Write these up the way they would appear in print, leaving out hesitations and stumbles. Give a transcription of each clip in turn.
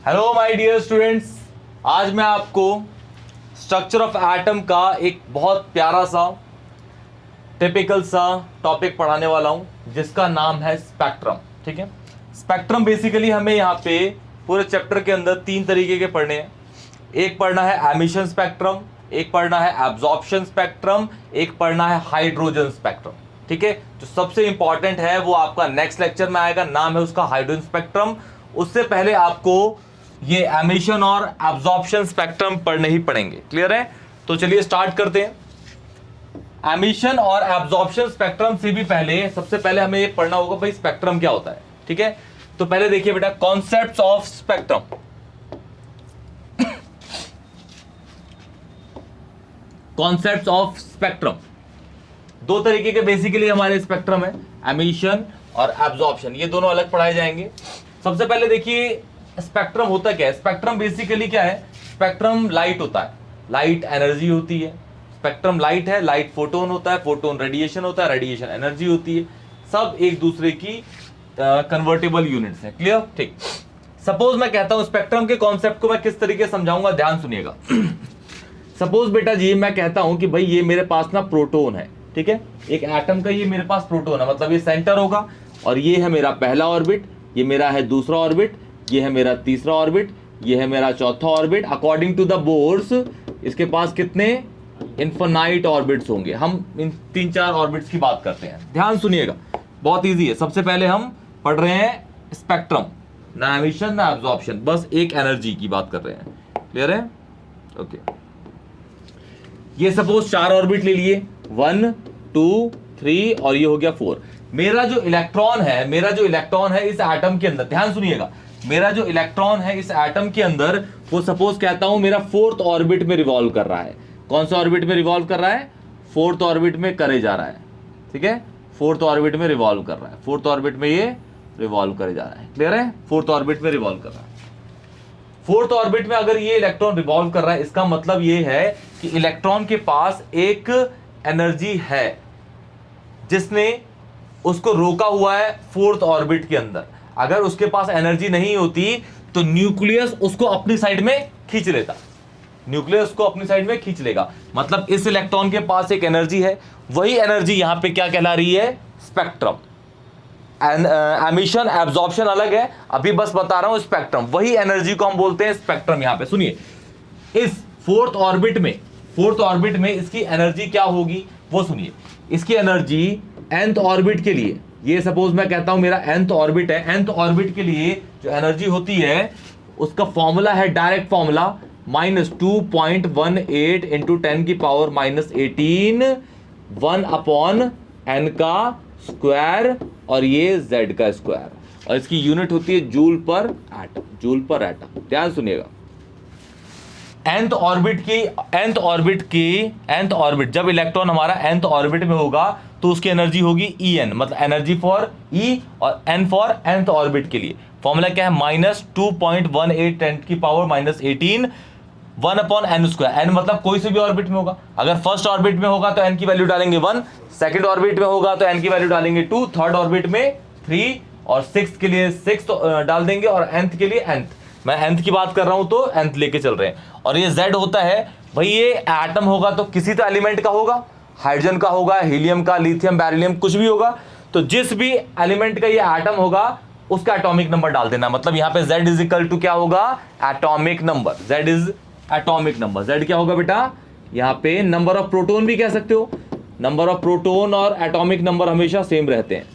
Hello my dear students, आज मैं आपको स्ट्रक्चर ऑफ एटम का एक बहुत प्यारा सा टिपिकल सा टॉपिक पढ़ाने वाला हूं जिसका नाम है स्पेक्ट्रम। ठीक है, स्पेक्ट्रम बेसिकली हमें यहाँ पे पूरे चैप्टर के अंदर तीन तरीके के पढ़ने हैं। एक पढ़ना है एमिशन स्पेक्ट्रम, एक पढ़ना है एब्जॉर्प्शन स्पेक्ट्रम, एक पढ़ना है हाइड्रोजन स्पेक्ट्रम। ठीक है, जो सबसे इंपॉर्टेंट है वो आपका नेक्स्ट लेक्चर में आएगा, नाम है उसका हाइड्रोजन स्पेक्ट्रम। उससे पहले आपको ये एमिशन और एब्जॉर्प्शन स्पेक्ट्रम पढ़ने ही पड़ेंगे। क्लियर है? तो चलिए स्टार्ट करते हैं। एमिशन और एब्जॉर्प्शन स्पेक्ट्रम से भी पहले सबसे पहले हमें ये पढ़ना होगा भाई स्पेक्ट्रम क्या होता है। ठीक है, तो पहले देखिए बेटा concepts of spectrum. Concepts of spectrum दो तरीके के बेसिकली हमारे स्पेक्ट्रम है, एमिशन और एब्जॉर्प्शन, ये दोनों अलग पढ़ाए जाएंगे। सबसे पहले देखिए स्पेक्ट्रम होता क्या है। स्पेक्ट्रम बेसिकली क्या है? स्पेक्ट्रम लाइट होता है, लाइट एनर्जी होती है। स्पेक्ट्रम लाइट है, लाइट फोटोन होता है, फोटोन रेडिएशन होता है, रेडिएशन एनर्जी होती है। सब एक दूसरे की कन्वर्टेबल यूनिट्स हैं। क्लियर? ठीक। सपोज मैं कहता हूं स्पेक्ट्रम के कॉन्सेप्ट को मैं किस तरीके से समझाऊंगा, ध्यान सुनिएगा। सपोज बेटा जी मैं कहता हूं कि भाई ये मेरे पास ना प्रोटोन है। ठीक है, एक एटम का ये मेरे पास प्रोटोन है, मतलब ये सेंटर होगा और ये है मेरा पहला ऑर्बिट, ये मेरा है दूसरा ऑर्बिट, ये है मेरा तीसरा ऑर्बिट, ये है मेरा चौथा orbit. According to the boards इसके पास कितने इनफिनाइट ऑर्बिट्स होंगे। हम इन 3-4 ऑर्बिट्स की बात करते हैं, ध्यान सुनिएगा, बहुत इजी है। सबसे पहले हम पढ़ रहे हैं स्पेक्ट्रम, ना एमिशन ना एब्जॉर्प्शन, बस एक एनर्जी की बात कर रहे हैं। क्लियर है? ओके, ये सपोज 4 ऑर्बिट ले लिए, 1 2 3 और ये हो गया 4। मेरा जो इलेक्ट्रॉन है इस एटम के अंदर, ध्यान सुनिएगा, मेरा जो इलेक्ट्रॉन है इस एटम के अंदर वो सपोज कहता हूं मेरा 4th ऑर्बिट में रिवॉल्व कर रहा है। कौन सा ऑर्बिट में रिवॉल्व कर रहा है? 4th ऑर्बिट में करे जा रहा है। ठीक है, 4th ऑर्बिट में रिवॉल्व कर रहा है, 4th ऑर्बिट में ये रिवॉल्व करे जा रहा है। क्लियर है? 4th ऑर्बिट में रिवॉल्व कर रहा है। 4th ऑर्बिट में अगर ये इलेक्ट्रॉन रिवॉल्व कर रहा है, इसका मतलब ये है कि इलेक्ट्रॉन के पास एक एनर्जी है जिसने उसको रोका हुआ है 4th ऑर्बिट के अंदर। अगर उसके पास एनर्जी नहीं होती तो न्यूक्लियस उसको अपनी साइड में खींच लेता, न्यूक्लियस को अपनी साइड में खींच लेगा। मतलब इस इलेक्ट्रॉन के पास एक एनर्जी है, वही एनर्जी यहां पे क्या कहला रही है? स्पेक्ट्रम। एमिशन एब्जॉर्प्शन अलग है, अभी बस बता रहा हूं स्पेक्ट्रम, वही एनर्जी को हम बोलते हैं स्पेक्ट्रम। यहां पे सुनिए, इस 4th ऑर्बिट में इसकी एनर्जी क्या होगी वो सुनिए। इसकी एनर्जी nth ऑर्बिट के लिए, ये सपोज मैं कहता हूं मेरा nth ऑर्बिट है, nth ऑर्बिट के लिए जो एनर्जी होती है उसका फॉर्मूला है, डायरेक्ट फॉर्मूला -2.18 इंटू 10 की पावर -18 1 अपॉन n का स्क्वायर और ये z का स्क्वायर, और इसकी यूनिट होती है joule per atom, joule per atom. ध्यान सुनिएगा, nth ऑर्बिट जब इलेक्ट्रॉन हमारा nth ऑर्बिट में होगा तो उसकी एनर्जी होगी En, मतलब एनर्जी फॉर E और N फॉर nth ऑर्बिट के लिए। फॉर्मूला क्या है? -2.18 10 की पावर -18 1 अपॉन n स्क्वायर। n मतलब कोई से भी ऑर्बिट में होगा। अगर फर्स्ट ऑर्बिट में होगा तो n की वैल्यू डालेंगे 1, सेकंड ऑर्बिट में होगा तो n की वैल्यू डालेंगे 2, थर्ड ऑर्बिट में 3 और 6 के लिए 6 डाल देंगे और nth के लिए nth। मैं nth की बात कर रहा हूं तो nth लेके चल रहे हैं। और ये Z होता है भाई, ये एटम होगा तो किसी तो एलिमेंट का होगा, हाइड्रोजन का होगा, हीलियम का, लिथियम, बेरिलियम, कुछ भी होगा। तो जिस भी एलिमेंट का ये एटम होगा उसका एटॉमिक नंबर डाल देना। मतलब यहां पे Z इज इक्वल टू क्या होगा? Atomic number. Z is atomic number. Z क्या होगा बेटा? यहां पे नंबर ऑफ प्रोटोन भी कह सकते हो। नंबर ऑफ प्रोटोन और एटॉमिक नंबर हमेशा सेम रहते हैं,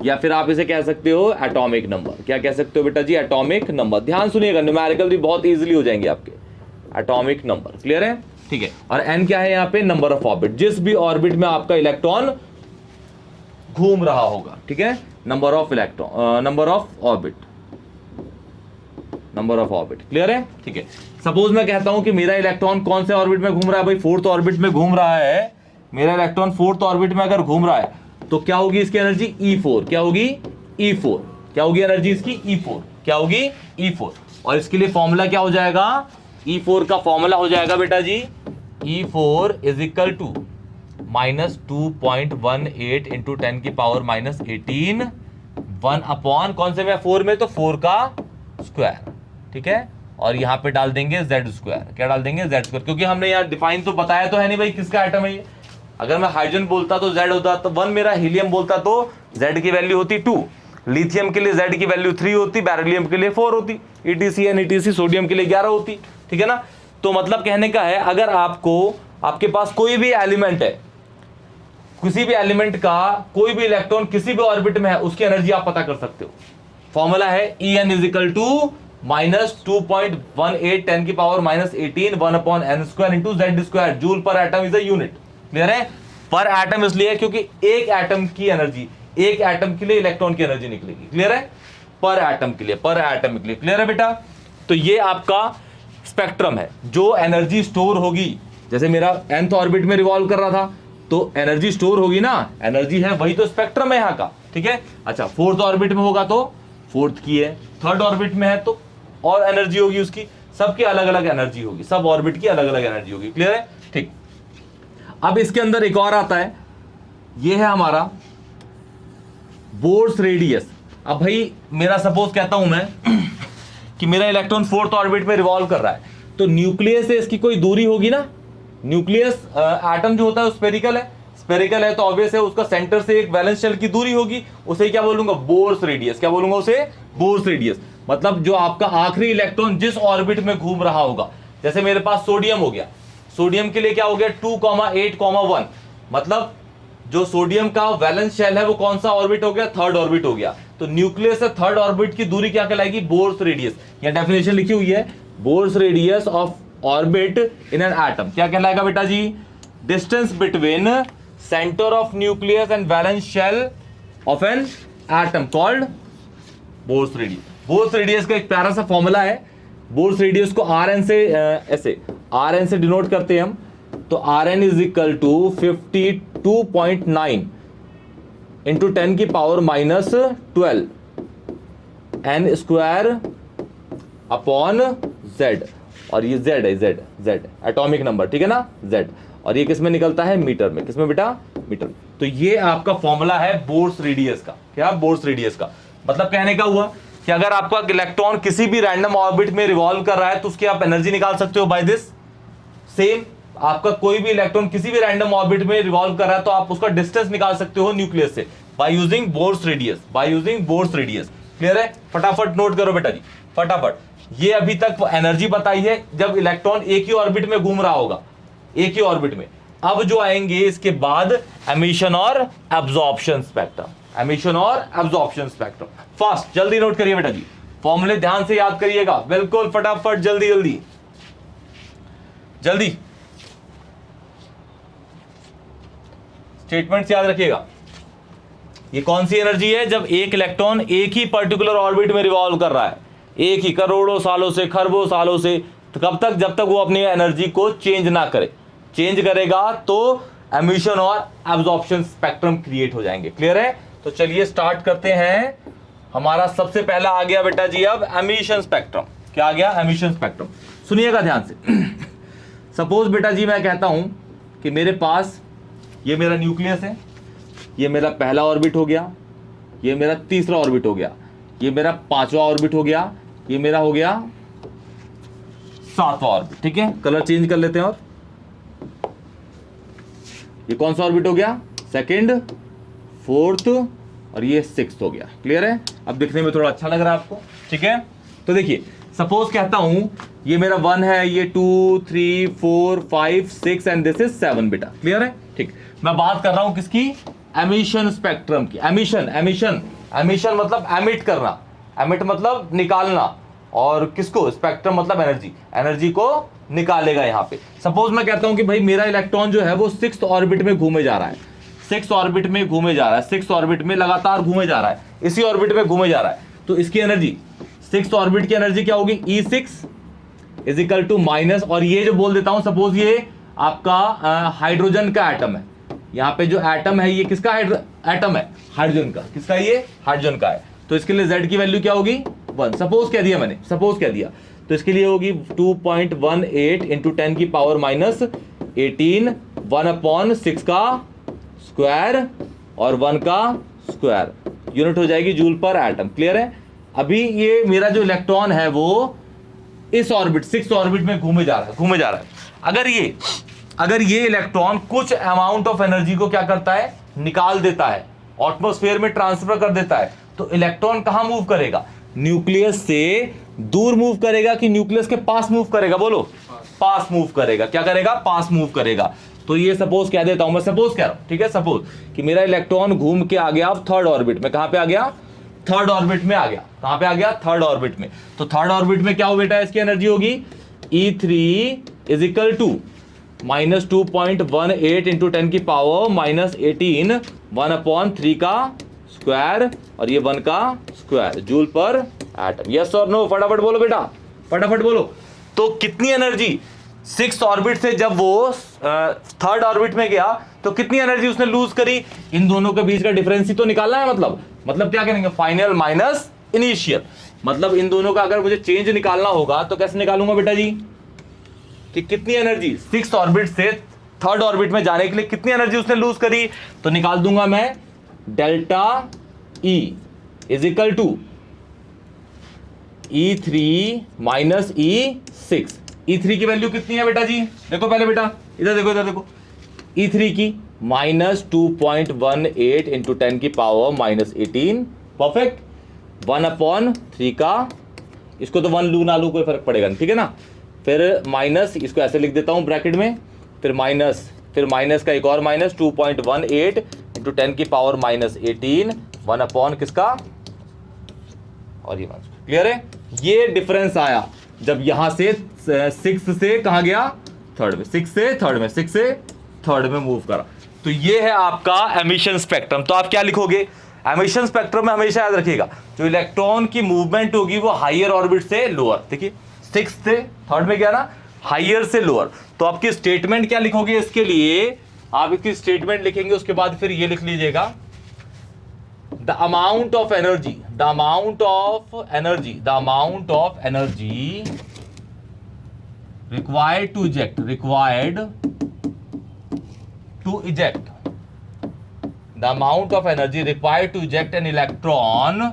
या फिर आप इसे कह सकते हो एटॉमिक नंबर। क्या कह सकते हो बेटा जी? Atomic number. ध्यान सुनिएगा, न्यूमेरिकल भी बहुत इजीली हो जाएंगे आपके, एटॉमिक नंबर। क्लियर है? ठीक है। और n क्या है यहाँ पे? नंबर ऑफ ऑर्बिट, जिस भी ऑर्बिट में आपका इलेक्ट्रॉन घूम रहा होगा। ठीक है, number of electron, number of orbit, number of orbit. Clear है? ठीक है। सपोज मैं कहता हूं कि मेरा इलेक्ट्रॉन कौन से ऑर्बिट में घूम रहा है? भाई 4th ऑर्बिट में घूम रहा है। मेरा इलेक्ट्रॉन 4th ऑर्बिट में अगर घूम रहा है तो क्या होगी इसकी एनर्जी? E4। क्या होगी? E4। क्या होगी एनर्जी इसकी? E4। क्या होगी? E4। और इसके लिए फॉर्मूला क्या हो जाएगा? E4 का फॉर्मूला हो जाएगा बेटा जी, E4 is equal to -2.18 into 10 की पावर -18 1 अपॉन कौन से में? 4 में, तो 4 का स्क्वायर। ठीक है, और यहाँ पे डाल देंगे जेड स्क्वायर। क्या डाल देंगे? जेड स्क्वायर, क्योंकि हमने यहाँ डिफाइन तो बताया तो है नहीं भाई किसका एटम है ये। अगर मैं हाइड्रोजन बोलता तो जेड होता, तो 1 मेरा, हीलियम बोलता तो जेड की वैल्यू होती 2, लिथियम के लिए जेड की वैल्यू 3 होती, बेरिलियम के लिए 4 होती, ईटीसी एंड ईटीसी, सोडियम के लिए 11 होती, ठीक है ना। तो मतलब कहने का है, अगर आपके पास कोई भी एलिमेंट है, किसी भी एलिमेंट का कोई भी इलेक्ट्रॉन किसी भी ऑर्बिट में है, उसकी एनर्जी आप पता कर सकते हो। फॉर्मूला है En इजिकल टू -2.18 10 की power -18 1/n² into Z square, joule per atom is a unit. Clear है? पर एटम इसलिए है क्योंकि एक एटम की एनर्जी, एक एटम के लिए इलेक्ट्रॉन की एनर्जी निकलेगी। क्लियर है? पर एटम के लिए, पर एटम के लिए। क्लियर है बेटा? तो ये आपका स्पेक्ट्रम है, जो एनर्जी स्टोर होगी। जैसे मेरा nth ऑर्बिट में रिवॉल्व कर रहा था, तो एनर्जी स्टोर होगी ना, एनर्जी है, वही तो स्पेक्ट्रम है यहाँ का। ठीक है, अच्छा, 4th ऑर्बिट में होगा तो 4th की है, 3rd ऑर्बिट में है तो और एनर्जी होगी उसकी, सबकी अलग अलग एनर्जी होगी, सब ऑर्बिट की अलग अलग एनर्जी होगी। क्लियर है? ठीक। अब इसके अंदर एक और आता है, ये है हमारा बोर्स रेडियस। अब भाई मेरा सपोज कहता हूं मैं कि मेरा इलेक्ट्रॉन 4th ऑर्बिट में रिवॉल्व कर रहा है, तो न्यूक्लियस से इसकी कोई दूरी होगी ना। न्यूक्लियस एटम जो होता है स्फेरिकल है, स्फेरिकल है तो ऑब्वियस है उसका सेंटर से एक वैलेंस शेल की दूरी होगी, उसे क्या बोलूंगा? Bohr's radius. क्या बोलूंगा उसे? Bohr's radius. मतलब जो आपका आखिरी इलेक्ट्रॉन जिस ऑर्बिट में घूम रहा होगा, जैसे मेरे पास सोडियम हो गया, सोडियम के लिए क्या हो गया? 2,8,1, मतलब जो सोडियम का वैलेंस शेल है वो कौन सा ऑर्बिट हो गया? 3rd ऑर्बिट हो गया। तो न्यूक्लियस से 3rd ऑर्बिट की दूरी क्या कहलाएगी? Bourse radius. यह डेफिनेशन लिखी हुई है, Bohr's radius of orbit in an atom. क्या कहलाएगा बेटा जी? Distance between centre of nucleus and valence shell of an atom called Bohr's radius. Bohr's radius का एक प्यारा सा फॉर्मूला है। बोर्स रेडियस को Rn से ऐसे Rn से डिनोट करते हैं हम, तो Rn is equal to 52.9 into 10 की power -12 n square upon z, और ये z है, z एटॉमिक नंबर, ठीक है ना, z, और ये किस में निकलता है? मीटर में। किस में बेटा? मीटर में। तो ये आपका फॉर्मूला है बोर्स रेडियस का। क्या? बोर्स रेडियस का मतलब कहने का हुआ कि अगर आपका इलेक्ट्रॉन किसी भी रैंडम ऑर्बिट में रिवॉल्व कर रहा है तो उसकी आप एनर्जी निकाल सकते हो बाय दिस। सेम आपका कोई भी इलेक्ट्रॉन किसी भी रैंडम ऑर्बिट में रिवॉल्व कर रहा है तो आप उसका डिस्टेंस निकाल सकते हो न्यूक्लियस से by using Bohr's radius, by using Bohr's radius. Clear है? फटाफट नोट करो बेटा जी, फटाफट। ये अभी तक एनर्जी बताई है जब इलेक्ट्रॉन एक ही ऑर्बिट में घूम रहा होगा, एक ही ऑर्बिट में। अब जो आएंगे इसके बाद एमिशन और एब्जॉर्प्शन स्पेक्ट्रम, एमिशन और एब्जॉर्प्शन स्पेक्ट्रम। फास्ट, जल्दी नोट करिए बेटा जी, फॉर्मूले ध्यान से याद करिएगा, बिल्कुल फटाफट, जल्दी जल्दी जल्दी। स्टेटमेंट्स याद रखिएगा। ये कौन सी एनर्जी है? जब एक इलेक्ट्रॉन एक ही पर्टिकुलर ऑर्बिट में रिवॉल्व कर रहा है, एक ही, करोड़ों सालों से, खरबों सालों से, तो कब तक? जब तक वो अपनी एनर्जी को चेंज ना करे। चेंज करेगा तो एमिशन और एब्जॉर्प्शन स्पेक्ट्रम क्रिएट हो जाएंगे। क्लियर है? तो चलिए स्टार्ट करते हैं। हमारा सबसे पहला आ गया बेटा जी अब एमिशन स्पेक्ट्रम। क्या आ गया? Emission spectrum. सुनिएगा ध्यान से। सपोज बेटा जी मैं कहता हूं कि मेरे पास ये मेरा न्यूक्लियस है, ये मेरा पहला ऑर्बिट हो गया, ये मेरा तीसरा ऑर्बिट हो गया, ये मेरा 5वां ऑर्बिट हो गया, ये मेरा हो गया 7वां ऑर्बिट। ठीक है, कलर चेंज कर लेते हैं। और ये कौन सा ऑर्बिट हो गया? 2nd, 4th, और ये 6th हो गया। क्लियर है? अब दिखने में थोड़ा अच्छा लग रहा है आपको। ठीक है, तो देखिए सपोज कहता हूं ये मेरा 1 है, ये 2, 3, 4, 5, 6 एंड दिस इज 7 बेटा। क्लियर है? ठीक, मैं बात कर रहा हूं किसकी? एमिशन स्पेक्ट्रम की। एमिशन, एमिशन, एमिशन मतलब एमिट करना, एमिट मतलब निकालना, और किसको? स्पेक्ट्रम मतलब एनर्जी, एनर्जी को निकालेगा यहां पे। सपोज मैं कहता हूं कि भाई मेरा इलेक्ट्रॉन जो है वो 6th ऑर्बिट में घूमे जा रहा है, 6th ऑर्बिट में घूमे जा रहा है, 6th ऑर्बिट में लगातार घूमे जा रहा है, इसी ऑर्बिट में घूमे जा रहा है। तो इसकी एनर्जी, 6th ऑर्बिट की एनर्जी क्या होगी? E6 is equal to minus, और ये जो बोल देता हूं, सपोज ये आपका हाइड्रोजन का एटम है, यहाँ पे जो एटम है ये किसका एटम है? हाइड्रोजन का। किसका? ये हाइड्रोजन का है। तो इसके लिए Z की वैल्यू क्या होगी? 1। सपोज कह दिया मैंने, सपोज कह दिया, तो इसके लिए होगी 2.18 इंटू 10 की पावर -18 1/6 का स्क्वायर और 1 का स्क्वायर, यूनिट हो जाएगी जूल पर एटम। क्लियर है? अभी ये मेरा जो इलेक्ट्रॉन है वो इस ऑर्बिट 6 ऑर्बिट में घूमे जा रहा है। अगर ये इलेक्ट्रॉन कुछ अमाउंट ऑफ एनर्जी को क्या करता है, निकाल देता है, एटमॉस्फेयर में ट्रांसफर कर देता है, तो इलेक्ट्रॉन कहां मूव करेगा, न्यूक्लियस से दूर मूव करेगा कि न्यूक्लियस के पास मूव करेगा, बोलो पास मूव करेगा। क्या करेगा, पास मूव करेगा। तो ये सपोज कह देता हूं, मैं सपोज कह रहा हूं, ठीक है, सपोज कि मेरा इलेक्ट्रॉन घूम के आ गया अब थर्ड ऑर्बिट में। कहां पे आ गया, थर्ड ऑर्बिट में आ गया। कहां पे आ गया, थर्ड ऑर्बिट में। तो थर्ड ऑर्बिट में क्या हो बेटा, इसकी एनर्जी होगी E3 is equal to -2.18 into 10 की पावर -18 1/3 का स्क्वायर और ये 1 का square joule per atom. Yes और नो, फटाफट बोलो बेटा, फटाफट बोलो। तो कितनी एनर्जी 6 ऑर्बिट से जब वो थर्ड ऑर्बिट में गया तो कितनी एनर्जी उसने लूज करी, इन दोनों के बीच का डिफरेंस ही तो निकालना है। मतलब क्या करेंगे, फाइनल माइनस इनिशियल। मतलब इन दोनों का अगर मुझे चेंज निकालना होगा तो कैसे निकालूंगा बेटा जी, कि कितनी एनर्जी 6 ऑर्बिट से थर्ड ऑर्बिट में जाने के लिए कितनी एनर्जी उसने लूज करी, तो निकाल दूंगा मैं delta E is equal to E3 minus E6। E3 की वैल्यू कितनी है बेटा जी, देखो पहले बेटा, इधर देखो E3 की -2.18 इंटू 10 की पावर -18, परफेक्ट, 1/3 का, इसको तो 1 लू ना लू कोई फर्क पड़ेगा नहीं, ठीक है ना। फिर माइनस, इसको ऐसे लिख देता हूं ब्रैकेट में, फिर माइनस का एक और माइनस 2.18 इंटू 10 की पावर -18 1/, किसका, और ये क्लियर है। ये डिफरेंस आया जब यहां से 6 से कहां गया, थर्ड में, 6 से थर्ड में मूव करा। तो ये है आपका एमिशन स्पेक्ट्रम। तो आप क्या लिखोगे, एमिशन स्पेक्ट्रम में हमेशा याद रखिएगा जो इलेक्ट्रॉन की मूवमेंट होगी वो हायर ऑर्बिट से लोअर, देखिए 6 से थर्ड में गया ना, हायर से लोअर। तो आपकी स्टेटमेंट क्या लिखोगे, इसके लिए आप इसकी स्टेटमेंट लिखेंगे, उसके बाद फिर ये लिख लीजिएगा the amount of energy required to eject the amount of energy required to eject an electron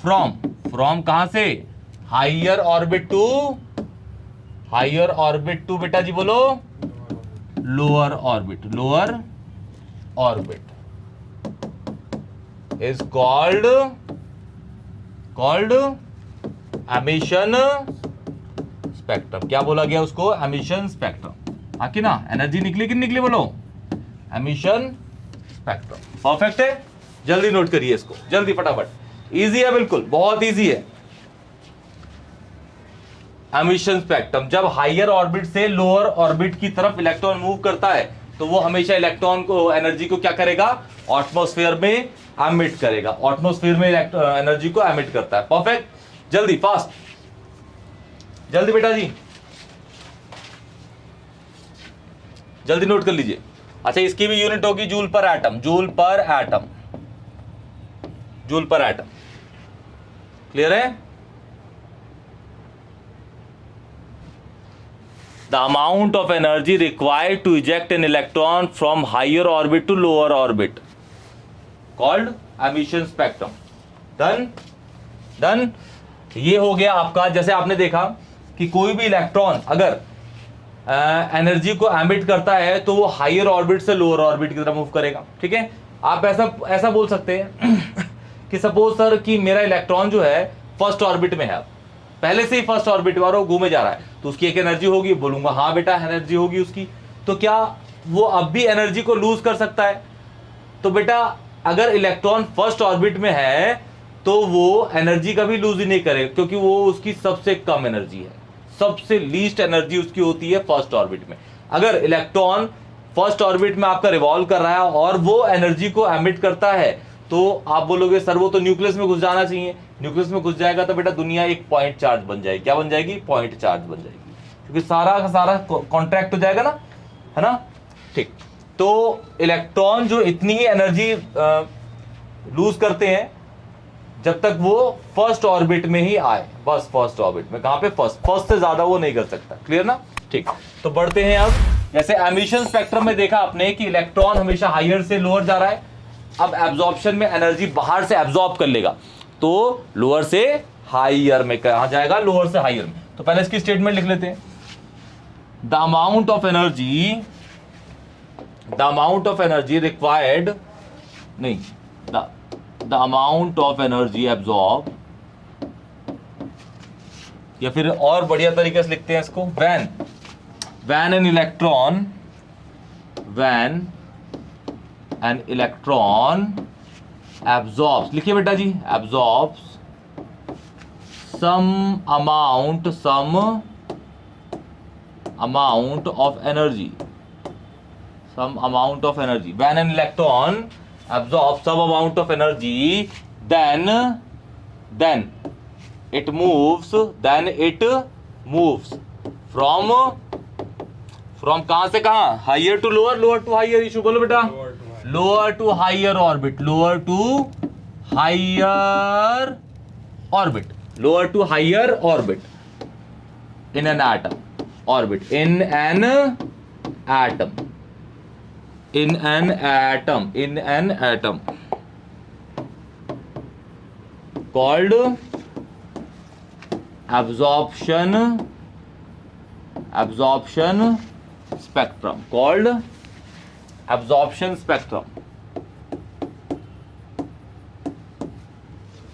from कहां से, हायर ऑर्बिट टू बेटा जी बोलो lower orbit is called emission spectrum। क्या बोला गया उसको, emission spectrum। हाँ कि ना, एनर्जी निकली कि निकली बोलो, emission spectrum। परफेक्ट है, जल्दी नोट करिए इसको, जल्दी फटाफट, इजी है, बिल्कुल बहुत इजी है। emission spectrum, जब हायर ऑर्बिट से लोअर ऑर्बिट की तरफ इलेक्ट्रॉन मूव करता है तो वो हमेशा इलेक्ट्रॉन को, एनर्जी को क्या करेगा, एटमॉस्फेयर में एमिट करेगा, एटमॉस्फेयर में एनर्जी को एमिट करता है। परफेक्ट, जल्दी फास्ट, जल्दी बेटा जी, जल्दी नोट कर लीजिए। अच्छा, इसकी भी यूनिट होगी जूल पर एटम। क्लियर है। The amount of energy required to eject an electron from higher orbit to lower orbit called emission spectrum। Done। ये हो गया आपका। जैसे आपने देखा कि कोई भी इलेक्ट्रॉन अगर एनर्जी को एमिट करता है तो वो हायर ऑर्बिट से लोअर ऑर्बिट की तरफ मूव करेगा, ठीक है। आप ऐसा बोल सकते हैं कि सपोज सर कि मेरा इलेक्ट्रॉन जो है फर्स्ट ऑर्बिट में है, पहले से ही फर्स्ट ऑर्बिट वाला वो घूमे जा रहा है, तो उसकी एक एनर्जी होगी, बोलूंगा हाँ बेटा एनर्जी होगी उसकी। तो क्या वो अब भी एनर्जी को लूज कर सकता है, तो बेटा अगर इलेक्ट्रॉन फर्स्ट ऑर्बिट में है तो वो एनर्जी कभी लूज ही नहीं करेगा, क्योंकि वो उसकी सबसे कम एनर्जी है, सबसे लीस्ट एनर्जी उसकी होती है फर्स्ट ऑर्बिट में। अगर इलेक्ट्रॉन फर्स्ट ऑर्बिट में आपका रिवॉल्व कर रहा है और वो एनर्जी को एमिट करता है, तो आप बोलोगे सर वो तो न्यूक्लियस में घुस जाना चाहिए। न्यूक्लियस में घुस जाएगा तो बेटा दुनिया एक पॉइंट चार्ज बन जाएगी। क्या बन जाएगी, पॉइंट चार्ज बन जाएगी, क्योंकि सारा का सारा कॉन्ट्रैक्ट हो जाएगा ना, है ना, ठीक। तो इलेक्ट्रॉन जो इतनी ही एनर्जी लूज करते हैं जब तक वो फर्स्ट ऑर्बिट में ही आए, बस फर्स्ट ऑर्बिट में, कहां पे, फर्स्ट से ज्यादा वो नहीं कर सकता। क्लियर ना, ठीक। तो बढ़ते हैं अब। जैसे एमिशन स्पेक्ट्रम में देखा आपने कि इलेक्ट्रॉन हमेशा हायर से लोअर जा रहा है। अब एब्जॉर्प्शन में एनर्जी बाहर से एब्जॉर्ब कर लेगा तो लोअर से हाइयर में, कहा जाएगा लोअर से हाइयर में। तो पहले इसकी स्टेटमेंट लिख लेते हैं। The amount of energy required, नहीं, the amount of energy absorb, या फिर और बढ़िया तरीके से लिखते हैं इसको, व्हेन एन इलेक्ट्रॉन एब्जॉर्ब्स, लिखिए बेटा जी, absorbs some amount of energy, when an electron absorbs some amount of energy, then it moves from कहां से कहां, higher to lower, lower to higher, issue बोलो बेटा, lower to higher orbit, lower to higher orbit in an atom, in an atom called absorption spectrum,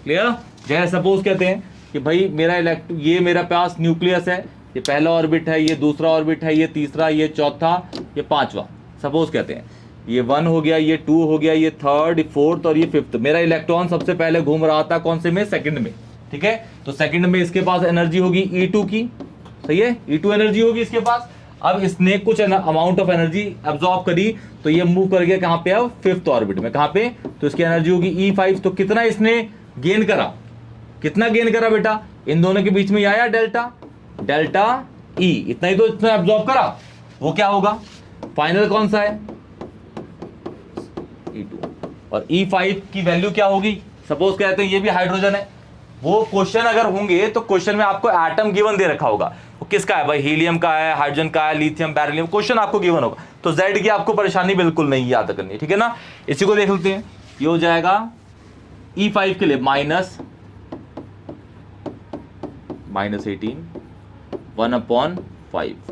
clear. जैसे suppose कहते हैं कि भाई ये मेरा पास न्यूक्लियस है, ये पहला ऑर्बिट है, ये दूसरा ऑर्बिट है, ये तीसरा, ये चौथा, ये पांचवा, सपोज कहते हैं ये 1 हो गया, ये 2 हो गया, ये 3rd, 4th और ये 5th। मेरा इलेक्ट्रॉन सबसे पहले घूम रहा था कौन से में, सेकंड में, ठीक है। तो सेकंड में इसके पास एनर्जी होगी E2 की, सही है, E2 एनर्जी होगी इसके पास। अब इसने कुछ अमाउंट ऑफ एनर्जी एब्जॉर्ब करी, तो ये मूव कर गया कहां पे, अब 5th ऑर्बिट में, कहां पे, तो इसकी एनर्जी होगी E5। तो कितना इसने गेन करा, बेटा, इन दोनों के बीच में आया डेल्टा E, इतना ही तो इसने एब्जॉर्ब करा, वो क्या होगा, फाइनल कौन सा है, E2। और E5 की वैल्यू क्या होगी, सपोज कहते हैं ये भी हाइड्रोजन है। वो क्वेश्चन अगर होंगे तो क्वेश्चन में आपको एटम गिवन दे रखा होगा, वो किसका है भाई, हीलियम का है, हाइड्रोजन का है, लिथियम, बेरिलियम, क्वेश्चन आपको गिवन होगा। तो Z की आपको परेशानी बिल्कुल नहीं याद करनी, ठीक है ना। इसी को देख लेते हैं, ये हो जाएगा E5 के लिए -18 1/5,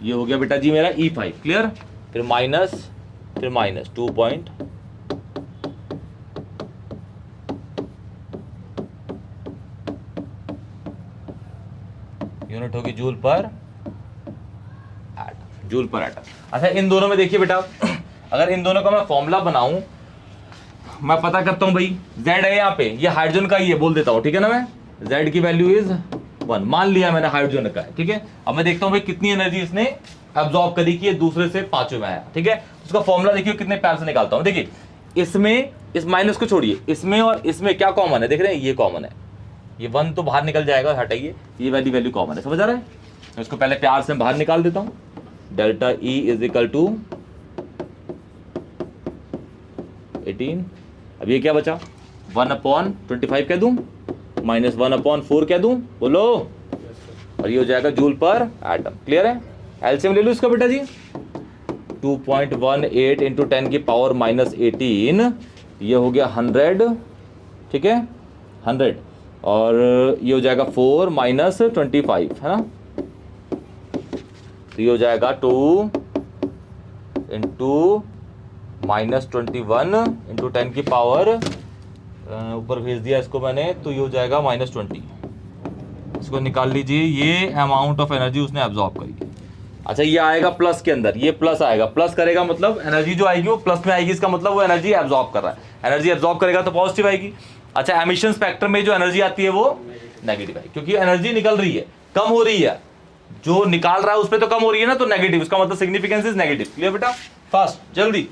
ये हो गया बेटा जी मेरा E5, क्लियर। फिर माइनस 2 पॉइंट, यूनिट होगी जूल पर एटम। अच्छा, इन दोनों में देखिए बेटा, अगर इन दोनों का मैं फॉर्मूला बनाऊं, मैं पता करता हूं भाई, Z है यहाँ पे, ये हाइड्रोजन का ही है, बोल देता हूं, ठीक है ना। मैं Z की वैल्यू इज 1 मान लिया मैंने, हाइड्रोजन का है, ठीक है। अब मैं देखता हूं भाई कितनी एनर्जी इसने एब्जॉर्ब करी कि ये दूसरे से पांचवें में आया, ठीक है। उसका फॉर्मूला देखिए कितने प्यार से निकालता हूं। देखिए इसमें, इस माइनस को छोड़िए, इसमें और इसमें क्या कॉमन है, देख रहे हैं, ये कॉमन है, ये 1 तो बाहर निकल जाएगा, हटाइए, ये वाली वैल्यू कॉमन है, समझ आ रहा है। मैं इसको पहले प्यार से बाहर निकाल देता हूं, delta E is equal to 18। अब ये क्या बचा, 1/25 कह दूं, -1/4 कह दूं, बोलो, और ये हो जाएगा जूल पर एटम, क्लियर है। एलसीएम ले लो इसका बेटा जी, 2.18 इंटू 10 की पावर -18, ये हो गया 100, ठीक है, 100, और ये हो जाएगा 4 - 25, है ना। तो ये हो जाएगा 2 इंटू -21 इंटू 10 की पावर, ऊपर भेज दिया इसको मैंने, तो ये हो जाएगा -20। इसको निकाल लीजिए, ये अमाउंट ऑफ एनर्जी उसने एब्जॉर्ब करी। अच्छा, ये आएगा प्लस के अंदर, ये प्लस आएगा, प्लस करेगा मतलब एनर्जी जो आएगी वो प्लस में आएगी, इसका मतलब वो एनर्जी एब्जॉर्ब कर रहा है, एनर्जी एब्जॉर्ब करेगा तो पॉजिटिव आएगी। अच्छा, एमिशन स्पेक्ट्रम में जो एनर्जी आती है वो नेगेटिव आएगी, क्योंकि एनर्जी निकल रही है, कम हो रही है, जो निकाल रहा है उस पर तो कम हो रही है ना, तो नेगेटिव, इसका मतलब सिग्निफिकेंस इज नेगेटिव। क्लियर बेटा, फास्ट, जल्दी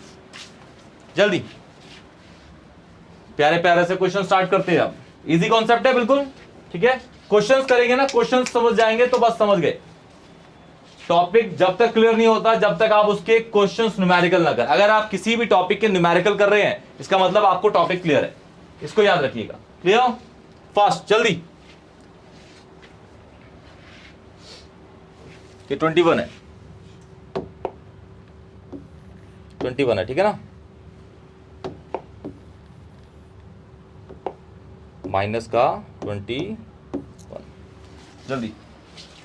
प्यारे प्यारे से क्वेश्चन स्टार्ट करते हैं। अब इजी कॉन्सेप्ट है बिल्कुल, ठीक है। क्वेश्चंस करेंगे ना, क्वेश्चंस समझ जाएंगे तो बस समझ गए। टॉपिक जब तक क्लियर नहीं होता जब तक आप उसके क्वेश्चंस न्यूमेरिकल ना करें। अगर आप किसी भी टॉपिक के न्यूमेरिकल कर रहे हैं, इसका मतलब आपको टॉपिक क्लियर है, इसको याद रखिएगा। क्लियर, फास्ट, जल्दी। ये 21 है, 21 है, ठीक है ना। माइनस का 21। जल्दी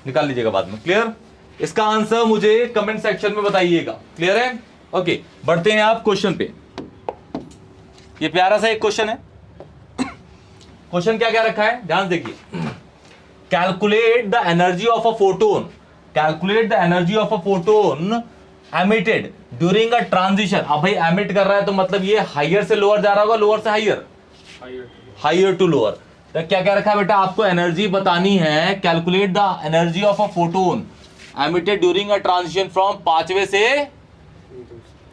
निकाल लीजिएगा बाद में। क्लियर? इसका आंसर मुझे कमेंट सेक्शन में बताइएगा। क्लियर है? ओके, बढ़ते हैं आप क्वेश्चन पे। ये प्यारा सा एक क्वेश्चन है। क्वेश्चन क्या क्या रखा है ध्यान देखिए। Calculate the energy of a photon, calculate the energy of a photon emitted during a transition. अब भाई एमिट कर रहा है तो मतलब ये हायर से लोअर जा रहा होगा, लोअर से हायर, हायर टू लोअर। तो क्या क्या रखा है बेटा, आपको एनर्जी बतानी है। Calculate the energy of a photon emitted during a transition from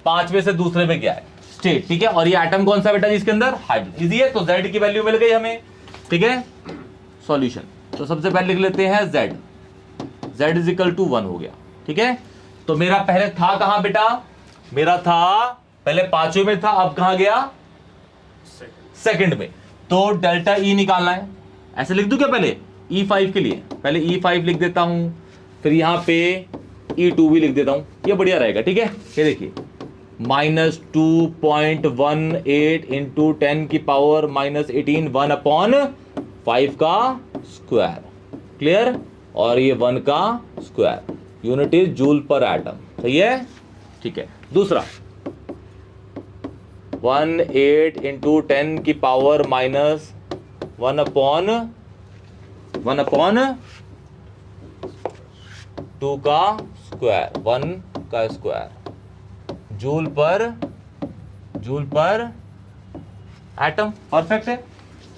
पांचवे से दूसरे में गया है स्टेट। ठीक है, और ये एटम कौन सा बेटा जिसके अंदर हाइड्रोजन। इजी है, तो Z की वैल्यू मिल गई हमें। ठीक है, सॉल्यूशन तो सबसे पहले लिख लेते हैं Z, Z is equal to 1 हो गया। ठीक है, तो मेरा पहले था कहां बेटा, मेरा था पहले पांचवें में था, अब कहां गया, सेकंड में। तो डेल्टा E निकालना है। ऐसे लिख दूं क्या पहले E5 के लिए, पहले E5 लिख देता हूं, फिर यहां पे E2 भी लिख देता हूं, ये बढ़िया रहेगा। ठीक है, ये देखिए -2.18 इंटू 10 की पावर -18 1/5 का स्क्वायर। क्लियर? और ये 1 का square, unit is joule per atom. सही है? ठीक है, दूसरा 18 इंटू 10 की पावर -1/2 का स्क्वायर, 1 का square, joule per atom. Perfect है।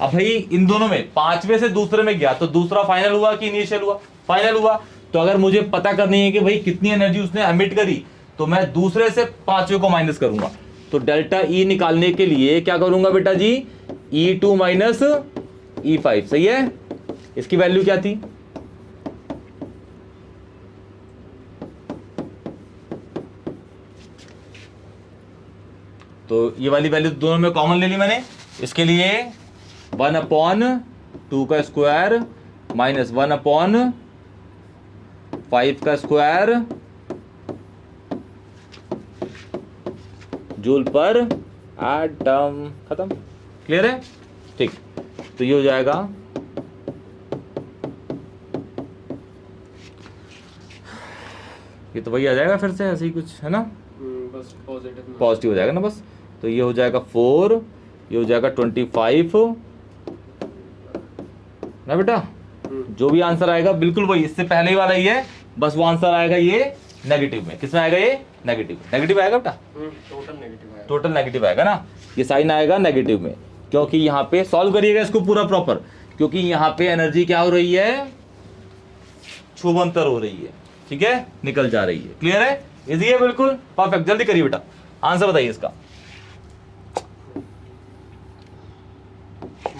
अब भाई इन दोनों में पांचवे से दूसरे में गया तो दूसरा फाइनल हुआ कि इनिशियल हुआ, फाइनल हुआ। तो अगर मुझे पता करनी है कि भाई कितनी एनर्जी उसने एमिट करी, तो मैं दूसरे से पांचवे को माइनस करूंगा। तो डेल्टा E निकालने के लिए क्या करूंगा बेटा जी, E2 माइनस E5। सही है? इसकी वैल्यू क्या थी, तो ये वाली वैल्यू दोनों में कॉमन ले ली मैंने। इसके लिए 1/2 का स्क्वायर माइनस 1/5 का स्क्वायर जूल पर एटम। खत्म? क्लियर है? ठीक, तो ये हो जाएगा ये तो वही आ जाएगा फिर से ऐसे ही कुछ है ना, बस पॉजिटिव हो जाएगा ना बस। तो ये हो जाएगा 4, ये हो जाएगा 25 ना बेटा। जो भी आंसर आएगा बिल्कुल वही, इससे पहले ही वाला ही है, बस वो आंसर आएगा ये नेगेटिव में। किसमें आएगा ये, नेगेटिव, नेगेटिव आएगा बेटा, टोटल नेगेटिव आएगा ना, ये साइन आएगा नेगेटिव में। क्योंकि यहाँ पे सॉल्व करिएगा इसको पूरा प्रॉपर, क्योंकि यहाँ पे एनर्जी क्या हो रही है, छुबंतर हो रही है। ठीक है, निकल जा रही है। क्लियर है? इजी है बिल्कुल, परफेक्ट। जल्दी करिए बेटा, आंसर बताइए इसका।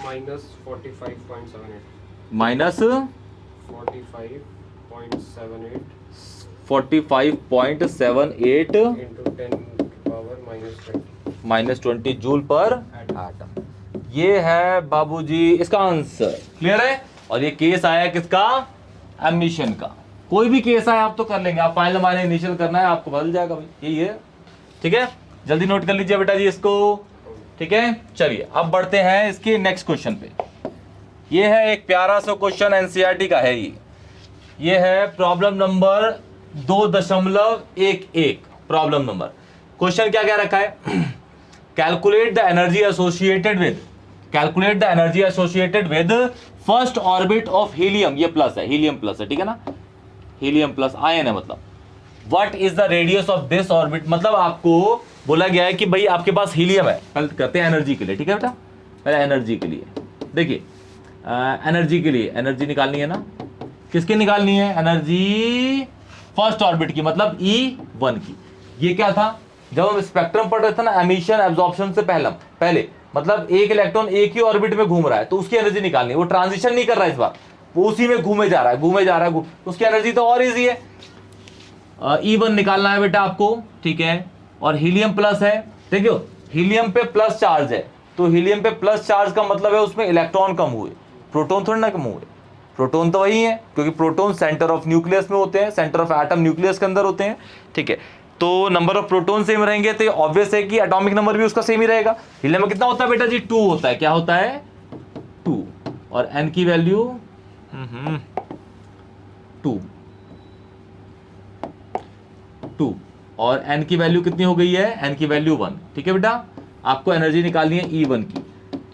-45.78 minus 45.78 45.78 into 10 power -20 -20 joule per atom. ये है बाबूजी इसका आंसर। क्लियर है? और ये केस आया किसका, एमिशन का। कोई भी केस आया आप तो कर लेंगे, आप फाइनल माइनस इनिशियल करना है आपको बदल जाएगा भाई, यही है। ठीक है, जल्दी नोट कर लीजिए बेटा जी इसको। ठीक है, चलिए अब बढ़ते हैं इसके नेक्स्ट क्वेश्चन पे। ये है एक प्यारा सा क्वेश्चन, एनसीईआरटी का है ये है problem number 2.11। Problem number, question क्या क्या रखा है, calculate the energy associated with first orbit of helium. ये प्लस है, हीलियम प्लस है, ठीक है ना, हीलियम प्लस आयन है मतलब। What is the radius of this orbit, मतलब आपको बोला गया है कि भाई आपके पास हीलियम है, पहले करते हैं एनर्जी के लिए। ठीक है बेटा, पहले एनर्जी के लिए देखिए, एनर्जी के लिए एनर्जी निकालनी है ना, किसकी निकालनी है एनर्जी, फर्स्ट ऑर्बिट की, मतलब E1 की। ये क्या था, जब हम स्पेक्ट्रम पढ़ रहे थे ना, एमिशन एब्जॉर्प्शन से पहले मतलब एक इलेक्ट्रॉन एक ही ऑर्बिट में घूम रहा है तो उसकी एनर्जी निकालनी है। वो ट्रांजिशन नहीं कर रहा है इस बार, वो उसी में घूमे जा रहा है, उसकी एनर्जी तो और इजी है। E1 निकालना है बेटा आपको, ठीक है। और हीलियम प्लस है, देखियो हीलियम पे प्लस चार्ज है, तो हीलियम पे प्लस चार्ज का मतलब है उसमें इलेक्ट्रॉन कम हुए, प्रोटॉन थोड़ी ना कम हुए। प्रोटॉन तो वही है, क्योंकि प्रोटॉन सेंटर ऑफ न्यूक्लियस में होते हैं, सेंटर ऑफ एटम न्यूक्लियस के अंदर होते हैं। ठीक है, तो नंबर ऑफ प्रोटॉन सेम रहेंगे तो ऑब्वियस है कि एटॉमिक नंबर भी उसका सेम ही रहेगा। हीलियम में कितना होता है बेटा जी, 2 होता है। क्या होता है, 2। और n की वैल्यू 2 और n की वैल्यू कितनी हो गई है, n की वैल्यू 1। ठीक है बेटा, आपको एनर्जी निकालनी है E1 की,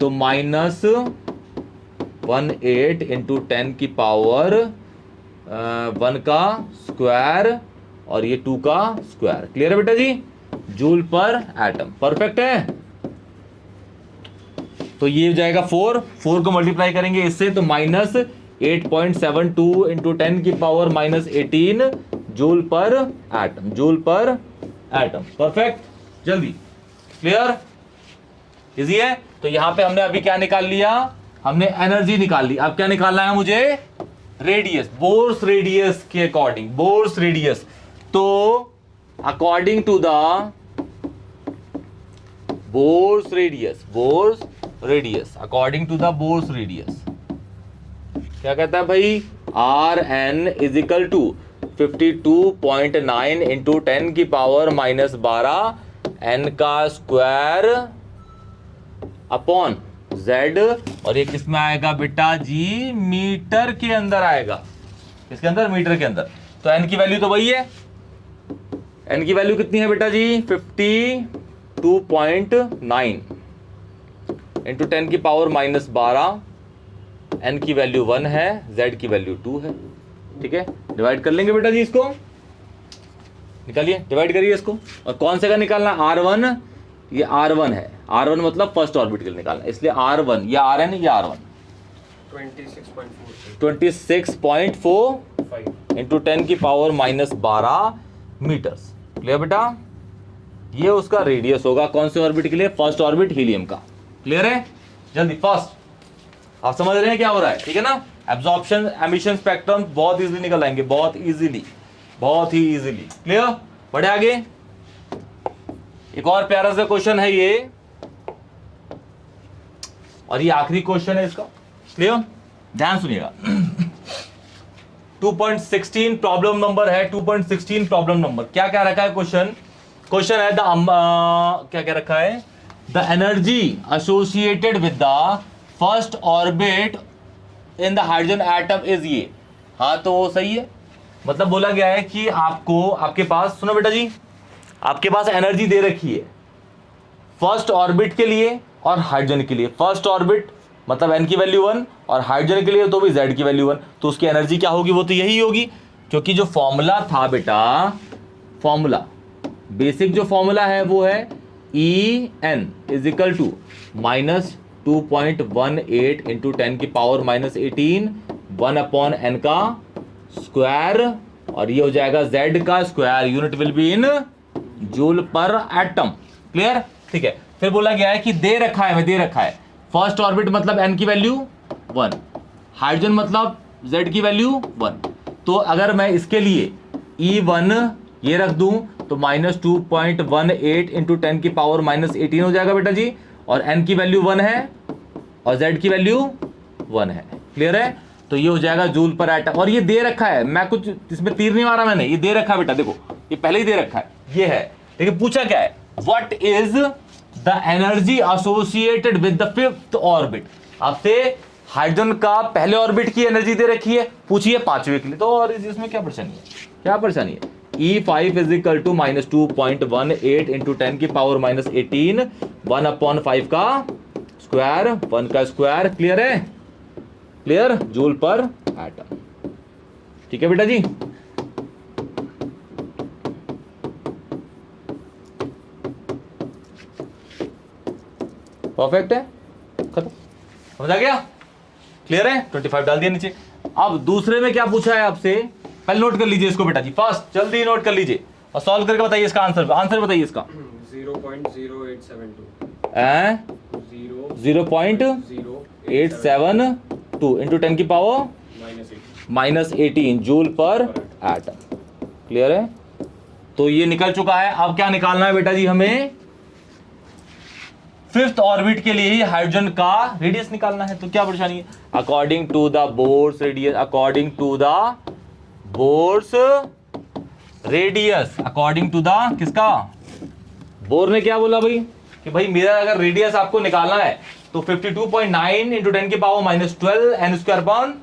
तो -18 इंटू 10 की पावर 1 का स्क्वायर और ये 2 का स्क्वायर। क्लियर है बेटा जी, जूल पर एटम। परफेक्ट है। तो ये हो जाएगा 4 को मल्टीप्लाई करेंगे इससे तो -8.72 इंटू 10 की power -18 joule per atom, joule per atom. Perfect, जल्दी। क्लियर, इजी है। तो यहां पे हमने अभी क्या निकाल लिया, हमने एनर्जी निकाल ली। अब क्या निकालना है मुझे, रेडियस, बोर्स रेडियस के अकॉर्डिंग, बोर्स रेडियस। तो according to the Bohr's radius, Bohr's radius, according to the Bohr's radius क्या कहता है भाई, Rn is equal to 52.9 into 10 की पावर -12 n का स्क्वायर अपॉन z, और ये किस में आएगा बेटा जी, मीटर के अंदर आएगा। किसके अंदर, मीटर के अंदर। तो n की वैल्यू तो वही है, n की वैल्यू कितनी है बेटा जी, 52.9 इंटू 10 की पावर -12, n की वैल्यू 1 है, z की वैल्यू 2 है। ठीक है, डिवाइड कर लेंगे बेटा जी, इसको निकालिए, डिवाइड करिए इसको। और कौन से का निकालना, R1, ये R1 है, R1 मतलब फर्स्ट ऑर्बिट के लिए निकालना, इसलिए R1 या Rn या R1 26.4 इंटू 10 की पावर -12 मीटर्स। क्लियर बेटा, ये उसका रेडियस होगा कौन से ऑर्बिट के लिए, फर्स्ट ऑर्बिट हीलियम का। क्लियर है, जल्दी फास्ट, आप समझ रहे हैं क्या हो रहा है। ठीक है ना, एब्जॉर्प्शन एमिशन स्पेक्ट्रम बहुत इजीली निकल आएंगे, बहुत इजीली, बहुत ही इजीली। क्लियर, बढ़े आगे। एक और प्यारा सा क्वेश्चन है ये, और ये आखिरी क्वेश्चन है इसका। क्लियर, ध्यान सुनिएगा। 2.16 प्रॉब्लम नंबर है, 2.16 प्रॉब्लम नंबर। क्या क्या रखा है क्वेश्चन, क्वेश्चन है क्या क्या रखा है, the energy associated with the first orbit in the hydrogen atom is ये। हाँ तो वो सही है, मतलब बोला गया है कि आपको, आपके पास, सुनो बेटा जी, आपके पास एनर्जी दे रखी है फर्स्ट ऑर्बिट के लिए और हाइड्रोजन के लिए। फर्स्ट ऑर्बिट मतलब n की वैल्यू 1 और हाइड्रोजन के लिए तो भी z की वैल्यू 1, तो उसकी एनर्जी क्या होगी, वो तो यही होगी, क्योंकि जो फॉर्मूला था बेटा, फॉर्मूला बेसिक जो फॉर्मूला है वो है En is equal to -2.18 into 10 की पावर -18 1 अपॉन n का स्क्वायर, और ये हो जाएगा z का square, unit will be in joule per atom. Clear, ठीक है। फिर बोला गया है कि दे रखा है, दे रखा है फर्स्ट ऑर्बिट मतलब n की वैल्यू 1, हाइड्रोजन मतलब z की वैल्यू 1। तो अगर मैं इसके लिए E1 ये रख दूं तो -2.18 इंटू 10 की पावर -18 हो जाएगा बेटा जी, और n की वैल्यू 1 है और z की वैल्यू 1 है। क्लियर है, तो ये हो जाएगा जूल पर एटम। और ये दे रखा है, मैं कुछ इसमें तीर नहीं मारा मैंने, ये दे रखा है बेटा, देखो ये पहले ही दे रखा है, ये है। लेकिन पूछा क्या है, what is the energy associated with the fifth orbit. आपसे हाइड्रोजन का पहले ऑर्बिट की एनर्जी दे रखी है, पूछिए पांचवें के लिए, तो और इसमें क्या परेशानी है, क्या परेशानी है। E5 is equal to -2.18 into 10 की पावर -18 1 अपॉन 5 का स्क्वायर, 1 का स्क्वायर। क्लियर है, क्लियर, जूल पर एटम। ठीक है बेटा जी, परफेक्ट है, खत्म, समझ आ गया, क्लियर है। 25 डाल दिया नीचे। अब दूसरे में क्या पूछा है आपसे, पहले नोट कर लीजिए इसको बेटा जी, फास्ट जल्दी नोट कर लीजिए और सॉल्व करके बताइए इसका आंसर, आंसर बताइए इसका। 0.0872 इंटू 10 की power -18 joule per atom. Clear है, तो ये निकल चुका है। अब क्या निकालना है बेटा जी, हमें फिफ्थ ऑर्बिट के लिए ही हाइड्रोजन का रेडियस निकालना है। तो क्या परेशानी है, according to the Bohr's radius, according to the Bohr's radius, according to the किसका, बोर ने क्या बोला भाई कि भाई मेरा अगर रेडियस आपको निकालना है तो 52.9 इंटू 10 की power minus 12 N square upon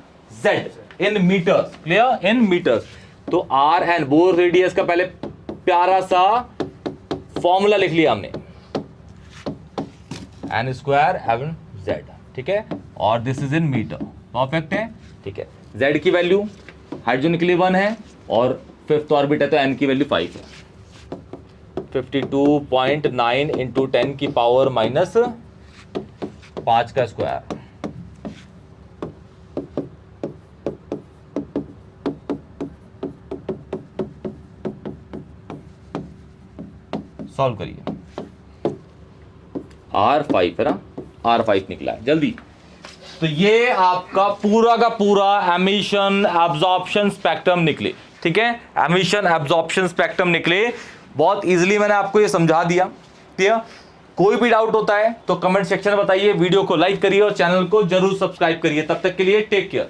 Z in metres, clear, in metres. तो आर एन बोर रेडियस का पहले प्यारा सा फॉर्मूला लिख लिया हमने, एन स्क्वायर एवन जेड, ठीक है, और this is in metre, perfect है, ठीक है। जेड की वैल्यू हाइड्रोजन के लिए 1 है और फिफ्थ ऑर्बिट है तो एन की वैल्यू 5 है। 52.9 इंटू 10 की पावर माइनस 5 का स्क्वायर, सॉल्व करिए। R5 है ना, R5 निकला है, जल्दी। तो ये आपका पूरा का पूरा एमिशन एब्जॉर्प्शन स्पेक्ट्रम निकले, ठीक है, एमिशन एब्जॉर्प्शन स्पेक्ट्रम निकले। बहुत इजीली मैंने आपको ये समझा दिया, ठीक है। कोई भी डाउट होता है तो कमेंट सेक्शन में बताइए, वीडियो को लाइक करिए और चैनल को जरूर सब्सक्राइब करिए। तब तक के लिए टेक केयर।